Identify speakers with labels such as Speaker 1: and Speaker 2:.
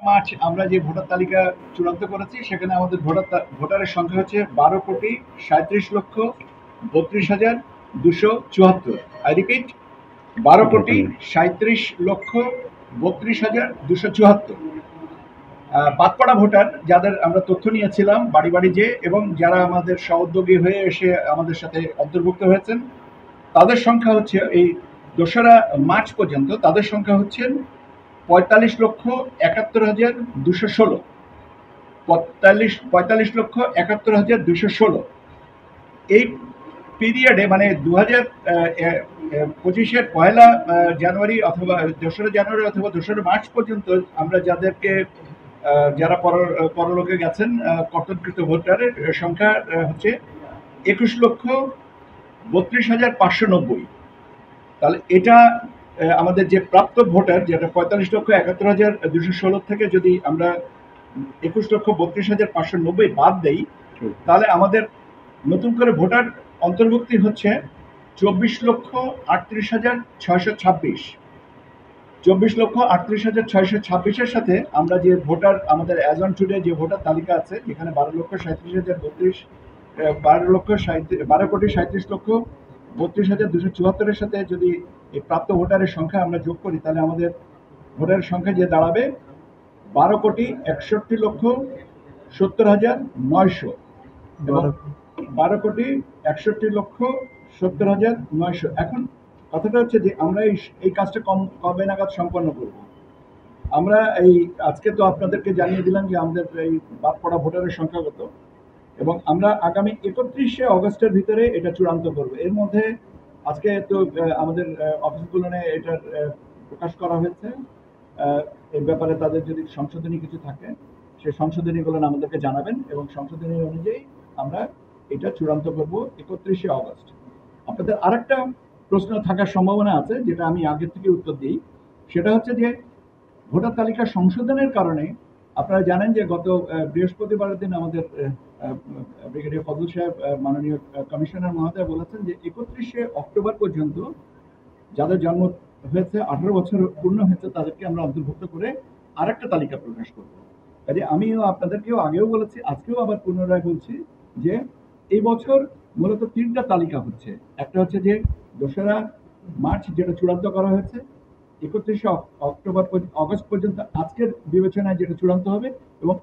Speaker 1: March আমরা যে voter তালিকা চূড়ান্ত করেছি সেখানে আমাদের ভোটারের সংখ্যা হচ্ছে 12,37,32,74। I repeat, 12,37,32,74। বাদ পড়া ভোটার যাদের আমরা তথ্য নিয়েছিলাম বাড়ি বাড়ি যে, এবং যারা আমাদের সহোদ্যোগী হয়ে এসে আমাদের সাথে অন্তর্ভুক্ত হয়েছেন, তাদের সংখ্যা হচ্ছে এই 2রা মার্চ পর্যন্ত তাদের সংখ্যা হচ্ছেন 45,71,216। 45,71,216। এই পিরিয়ডে মানে 2025-এর 1 জানুয়ারি অথবা 2রা জানুয়ারি অথবা 2রা মার্চ পর্যন্ত আমরা যাদেরকে যারা পরলোকে গেছেন, কর্তনকৃত ভোটারের সংখ্যা হচ্ছে 21,32,590। তাহলে এটা আমাদের যে প্রাপ্ত ভোটার, যেটা 45,71,216 থেকে যদি আমরা 21,32,590 বাদ দেই, তাহলে আমাদের নতুন করে ভোটার অন্তর্ভুক্তি হচ্ছে 24,38,626। 24,38,626-এর সাথে আমরা যে ভোটার আমাদের অ্যাজ অন টুডে যে ভোটার তালিকা আছে, যেখানে 12,37,32,74-এর সাথে যদি এই প্রাপ্ত ভোটারের সংখ্যা আমরা যোগ করি, তাহলে আমাদের ভোটারের সংখ্যা যে দাঁড়াবে 12,61,70,900 এবং 12,61,70,900। এখন কথাটা হচ্ছে যে আমরা এই কাজটা কবে নাগাদ সম্পন্ন করব। আমরা আজকে তো আপনাদেরকে জানিয়ে দিলাম যে আমাদের এই বাদ পড়া ভোটারের সংখ্যা কত, এবং আমরা আগামী 31শে অগস্টের ভিতরে এটা চূড়ান্ত করব। এর মধ্যে আজকে তো আমাদের অফিসগুলো এটার প্রকাশ করা হয়েছে। এই ব্যাপারে তাদের যদি সংশোধনী কিছু থাকে, সেই সংশোধনীগুলো আমাদেরকে জানাবেন, এবং সংশোধনী অনুযায়ী আমরা এটা চূড়ান্ত করব 31শে অগস্ট। আপনাদের আরেকটা প্রশ্ন থাকার সম্ভাবনা আছে, যেটা আমি আগে থেকে উত্তর দিই। সেটা হচ্ছে যে ভোটার তালিকা সংশোধনের কারণে আপনারা জানেন যে গত বৃহস্পতিবারের দিন আমাদের ব্রিগেডিয়ার ফজল সাহেব, মাননীয় কমিশনার মহোদয় বলেছেন যে 31শে অক্টোবর পর্যন্ত যাদের জন্ম হয়েছে 18 বছর পূর্ণ হয়েছে তাদেরকে আমরা অন্তর্ভুক্ত করে আরেকটা তালিকা প্রকাশ করব। কাজে আমিও আপনাদেরকেও আগেও বলেছি, আজকেও আবার পুনরায় বলছি যে এই বছর মূলত 3টা তালিকা হচ্ছে। একটা হচ্ছে যে 2রা মার্চ যেটা চূড়ান্ত করা হয়েছে, 31শে অগস্ট পর্যন্ত আজকের বিবেচনায় যেটা চূড়ান্ত হবে, এবং